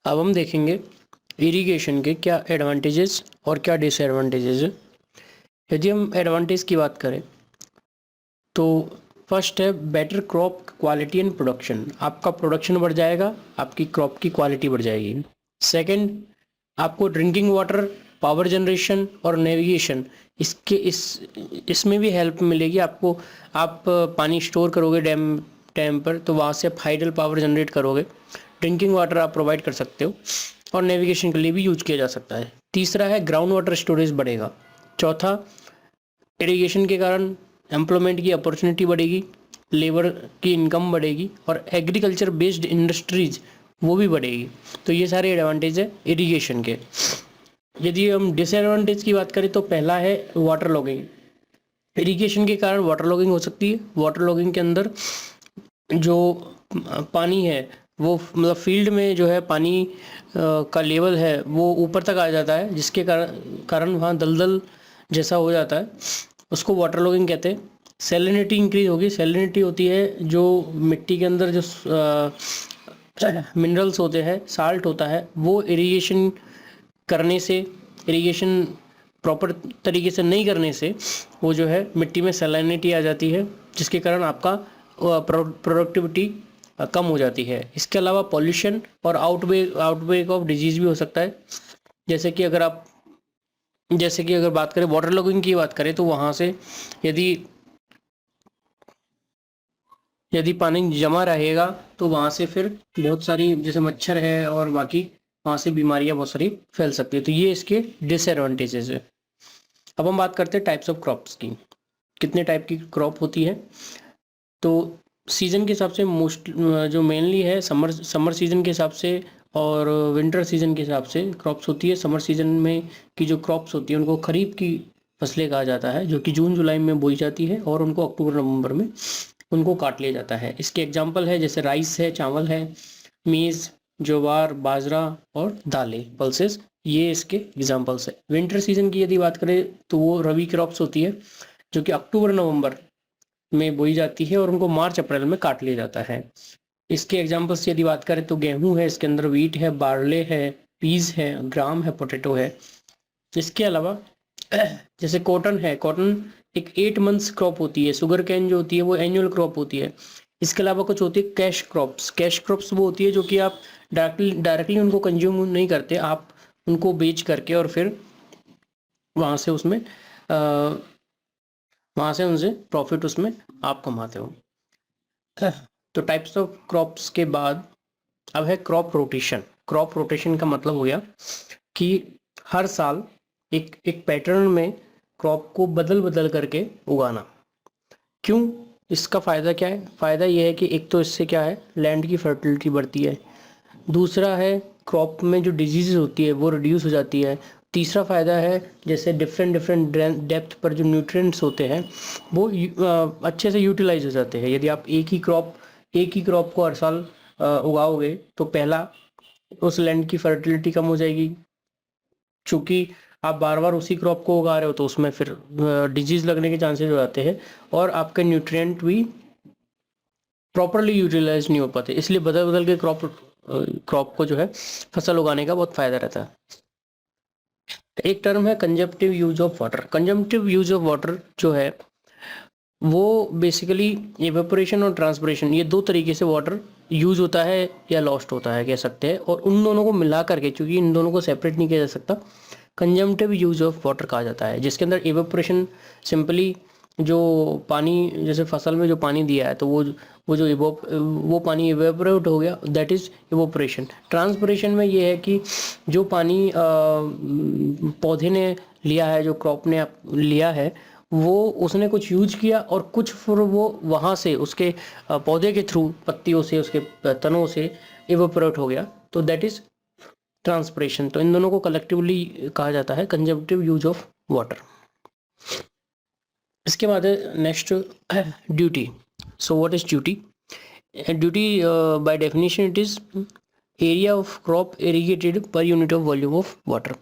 अब हम देखेंगे इरिगेशन के क्या एडवांटेजेस और क्या डिसएडवांटेजेस है। यदि हम एडवांटेज की बात करें तो फर्स्ट है better crop quality and production. आपका प्रोडक्शन बढ़ जाएगा, आपकी क्रॉप की क्वालिटी बढ़ जाएगी। सेकंड, आपको ड्रिंकिंग वाटर, पावर जनरेशन और नेविगेशन इसमें भी हेल्प मिलेगी आपको। आप पानी स्टोर करोगे डैम पर, तो वहाँ से आप हाइडल पावर जनरेट करोगे। ड्रिंकिंग वाटर आप प्रोवाइड कर सकते हो और नेविगेशन के लिए भी यूज किया जा सकता है। तीसरा है ग्राउंड वाटर स्टोरेज बढ़ेगा। चौथा, इरिगेशन के कारण एम्प्लॉयमेंट की अपॉर्चुनिटी बढ़ेगी, लेबर की इनकम बढ़ेगी और एग्रीकल्चर बेस्ड इंडस्ट्रीज वो भी बढ़ेगी। तो ये सारे एडवांटेज है इरिगेशन के। यदि हम डिसएडवांटेज की बात करें तो पहला है वाटर लॉगिंग। इरिगेशन के कारण वाटर लॉगिंग हो सकती है। वाटर लॉगिंग के अंदर जो पानी है वो मतलब फील्ड में जो है पानी का लेवल है वो ऊपर तक आ जाता है, जिसके कारण वहाँ दलदल जैसा हो जाता है, उसको वाटर लॉगिंग कहते हैं। सैलिनिटी इंक्रीज होगी। सैलिनिटी होती है जो मिट्टी के अंदर जो मिनरल्स होते हैं, साल्ट होता है, वो इरिगेशन करने से, इरिगेशन प्रॉपर तरीके से नहीं करने से वो जो है मिट्टी में सैलिनिटी आ जाती है, जिसके कारण आपका प्रोडक्टिविटी कम हो जाती है। इसके अलावा पॉल्यूशन और आउटब्रेक ऑफ डिजीज भी हो सकता है। जैसे कि अगर बात करें वाटर लॉगिंग की बात करें तो वहाँ से यदि पानी जमा रहेगा तो वहाँ से फिर बहुत सारी जैसे मच्छर है और बाकी वहाँ से बीमारियाँ बहुत सारी फैल सकती है। तो ये इसके डिसएडवांटेजेस है। अब हम बात करते हैं टाइप्स ऑफ क्रॉप्स की। कितने टाइप की क्रॉप होती है? तो सीज़न के हिसाब से जो मेनली है समर सीज़न के हिसाब से और विंटर सीज़न के हिसाब से क्रॉप्स होती है। समर सीज़न में की जो क्रॉप्स होती है उनको खरीफ की फसलें कहा जाता है, जो कि जून जुलाई में बोई जाती है और उनको अक्टूबर नवंबर में उनको काट लिया जाता है। इसके एग्जाम्पल है जैसे राइस है, चावल है, मेज़, ज्वार, बाजरा और दालें, पल्सेस, ये इसके एग्जाम्पल्स है। विंटर सीजन की यदि बात करें तो वो रबी क्रॉप्स होती है, जो कि अक्टूबर नवंबर में बोई जाती है और उनको मार्च अप्रैल में काट लिया जाता है। इसके एग्जाम्पल्स यदि बात करें तो गेहूं है, इसके अंदर व्हीट है, बार्ले है, पीज है, ग्राम है, पोटैटो है। इसके अलावा जैसे कॉटन है, कॉटन एक 8 मंथ्स क्रॉप होती है। शुगर कैन जो होती है वो एनुअल क्रॉप होती है। इसके अलावा कुछ होती है कैश क्रॉप्स। कैश क्रॉप्स वो होती है जो कि आप डायरेक्टली उनको कंज्यूम नहीं करते, आप उनको बेच करके और फिर वहाँ से उसमें वहाँ से उनसे प्रॉफिट उसमें आप कमाते हो। तो टाइप्स ऑफ क्रॉप्स के बाद अब है क्रॉप रोटेशन। क्रॉप रोटेशन का मतलब हो गया कि हर साल एक पैटर्न में क्रॉप को बदल बदल करके उगाना। क्यों? इसका फ़ायदा क्या है? फ़ायदा ये है कि एक तो इससे क्या है, लैंड की फर्टिलिटी बढ़ती है। दूसरा है क्रॉप में जो डिजीज़ होती है वो रिड्यूस हो जाती है। तीसरा फ़ायदा है जैसे डिफरेंट डेप्थ पर जो न्यूट्रिएंट्स होते हैं वो अच्छे से यूटिलाइज हो जाते हैं। यदि आप एक ही क्रॉप को हर साल उगाओगे तो पहला, उस लैंड की फर्टिलिटी कम हो जाएगी, चूँकि आप बार बार उसी क्रॉप को उगा रहे हो तो उसमें फिर डिजीज़ लगने के चांसेस हो जाते हैं और आपके न्यूट्रिएंट भी प्रॉपरली यूटिलाइज नहीं हो पाते। इसलिए बदल बदल के क्रॉप को जो है फसल उगाने का बहुत फायदा रहता है। एक टर्म है consumptive use of water. Consumptive use of water जो है वो बेसिकली इवेपोरेशन और ट्रांसपिरेशन, ये दो तरीके से वाटर यूज होता है या लॉस्ट होता है कह सकते हैं, और उन दोनों को मिला करके, क्योंकि इन दोनों को सेपरेट नहीं किया जा सकता, कंजम्पटिव यूज ऑफ वाटर कहा जाता है। जिसके अंदर इवेपोरेशन सिंपली जो पानी, जैसे फसल में जो पानी दिया है तो वो पानी इवेपोरेट हो गया, दैट इज इवेपोरेशन। ट्रांसपिरेशन में ये है कि जो पानी पौधे ने लिया है, जो क्रॉप ने लिया है, वो उसने कुछ यूज किया और कुछ फिर वो वहाँ से उसके पौधे के थ्रू, पत्तियों से, उसके तनों से इवेपोरेट हो गया, तो दैट इज ट्रांसपिरेशन। तो इन दोनों को कलेक्टिवली कहा जाता है कंजम्पटिव यूज ऑफ वाटर। इसके बाद है next duty. So what is duty? Duty by definition it is area of crop irrigated per unit of volume of water.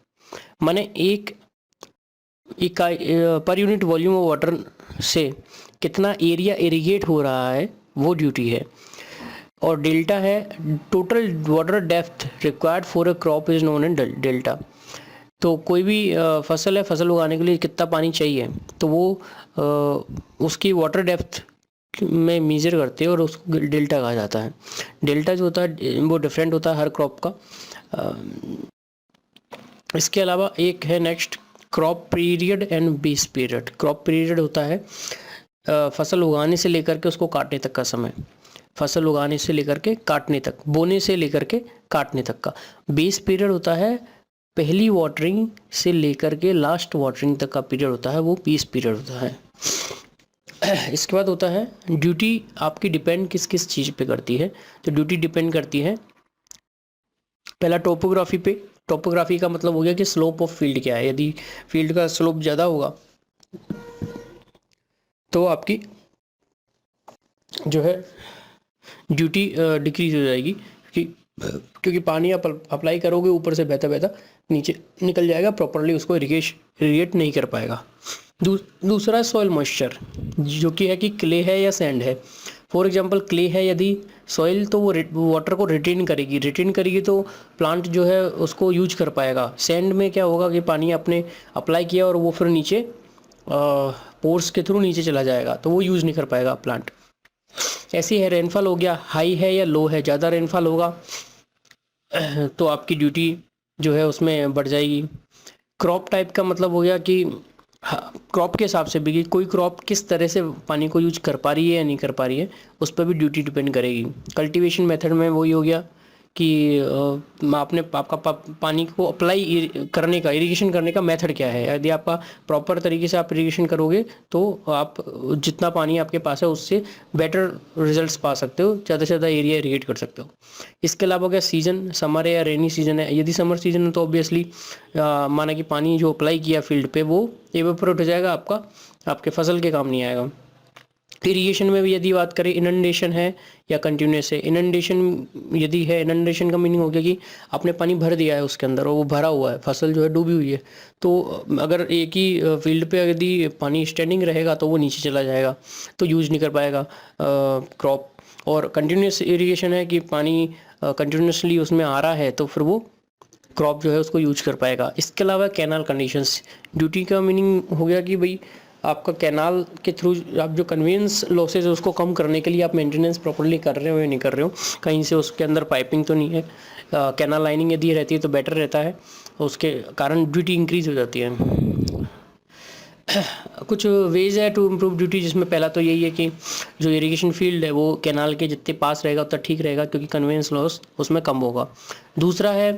माने एक per unit volume of water से कितना एरिया इरिगेट हो रहा है वो ड्यूटी है। और डेल्टा है total water depth required for a crop is known as delta. तो कोई भी फसल है, फसल उगाने के लिए कितना पानी चाहिए तो वो उसकी वाटर डेप्थ में मेजर करते हैं और उसको डेल्टा कहा जाता है। डेल्टा जो होता है वो डिफरेंट होता है हर क्रॉप का। इसके अलावा एक है next crop period and base period. Crop period होता है फसल उगाने से लेकर के उसको काटने तक का समय, फसल उगाने से लेकर के काटने तक, बोने से लेकर के काटने तक का। बेस पीरियड होता है पहली वाटरिंग से लेकर के लास्ट वाटरिंग तक का पीरियड होता है, वो बेस पीरियड होता है। इसके बाद होता है ड्यूटी आपकी डिपेंड किस किस चीज़ पे करती है। तो ड्यूटी डिपेंड करती है पहला टोपोग्राफी पे। टोपोग्राफी का मतलब हो गया कि स्लोप ऑफ फील्ड क्या है। यदि फील्ड का स्लोप ज़्यादा होगा तो आपकी जो है ड्यूटी डिक्रीज हो जाएगी, क्योंकि पानी आप अप्लाई करोगे ऊपर से बहता बहता नीचे निकल जाएगा, प्रॉपरली उसको इरिगेट नहीं कर पाएगा। दूसरा सॉइल मॉइस्चर, जो कि है कि क्ले है या सैंड है। फॉर एग्जांपल क्ले है यदि सॉइल, तो वो वाटर को रिटेन करेगी तो प्लांट जो है उसको यूज कर पाएगा। सैंड में क्या होगा कि पानी आपने अप्लाई किया और वो फिर नीचे पोर्स के थ्रू नीचे चला जाएगा, तो वो यूज़ नहीं कर पाएगा प्लांट। ऐसी है रेनफॉल हो गया, हाई है या लो है। ज़्यादा रेनफॉल होगा तो आपकी ड्यूटी जो है उसमें बढ़ जाएगी। क्रॉप टाइप का मतलब हो गया कि क्रॉप के हिसाब से भी कि कोई क्रॉप किस तरह से पानी को यूज कर पा रही है या नहीं कर पा रही है, उस पर भी ड्यूटी डिपेंड करेगी। कल्टीवेशन मेथड में वही हो गया कि आपने आपका पानी को अप्लाई करने का, इरिगेशन करने का मेथड क्या है। यदि आपका प्रॉपर तरीके से आप इरिगेशन करोगे तो आप जितना पानी आपके पास है उससे बेटर रिजल्ट्स पा सकते हो, ज़्यादा से ज़्यादा एरिया इरिगेट कर सकते हो। इसके अलावा क्या सीज़न, समर है या रेनी सीजन है। यदि समर सीजन है तो ऑब्वियसली माना कि पानी जो अप्लाई किया फील्ड पे वो एवेपोरेट हो जाएगा, आपके फसल के काम नहीं आएगा। इरिगेशन में भी यदि बात करें, इनंडेशन है या कंटिन्यूस है। इनंडेशन यदि है, इनंडेशन का मीनिंग हो गया कि आपने पानी भर दिया है उसके अंदर और वो भरा हुआ है, फसल जो है डूबी हुई है, तो अगर एक ही फील्ड पे यदि पानी स्टैंडिंग रहेगा तो वो नीचे चला जाएगा, तो यूज नहीं कर पाएगा क्रॉप। और कंटिन्यूस इरिगेशन है कि पानी कंटिन्यूसली उसमें आ रहा है तो फिर वो क्रॉप जो है उसको यूज कर पाएगा। इसके अलावा कैनाल कंडीशंस, ड्यूटी का मीनिंग हो गया कि भाई आपका कैनाल के थ्रू आप जो कन्वेंस लॉसेज है उसको कम करने के लिए आप मेंटेनेंस प्रॉपर्ली कर रहे हो या नहीं कर रहे हो, कहीं से उसके अंदर पाइपिंग तो नहीं है। कैनाल लाइनिंग यदि रहती है तो बेटर रहता है, उसके कारण ड्यूटी इंक्रीज हो जाती है। कुछ वेज है टू इम्प्रूव ड्यूटी, जिसमें पहला तो यही है कि जो इरिगेशन फील्ड है वो कैनाल के जितने पास रहेगा उतना ठीक रहेगा, क्योंकि कन्वेंस लॉस उसमें कम होगा। दूसरा है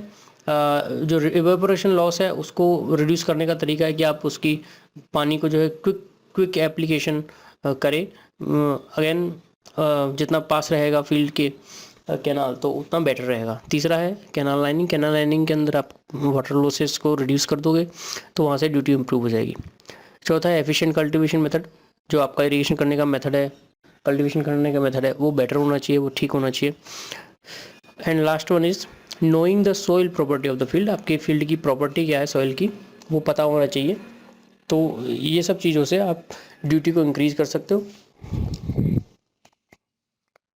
जो इवेपोरेशन लॉस है उसको रिड्यूस करने का तरीका है कि आप उसकी पानी को जो है क्विक एप्लीकेशन करें। अगेन जितना पास रहेगा फील्ड के कैनाल तो उतना बेटर रहेगा। तीसरा है कैनाल लाइनिंग। कैनाल लाइनिंग के अंदर आप वाटर लॉसेस को रिड्यूस कर दोगे तो वहाँ से ड्यूटी इम्प्रूव हो जाएगी। चौथा है एफिशिएंट कल्टीवेशन मेथड। जो आपका इरिगेशन करने का मेथड है, कल्टीवेशन करने का मेथड है, वो बेटर होना चाहिए, वो ठीक होना चाहिए। And last one is knowing the soil property of the field. आपके फील्ड की प्रॉपर्टी क्या है सॉइल की, वो पता होना चाहिए। तो ये सब चीज़ों से आप ड्यूटी को इंक्रीज़ कर सकते हो।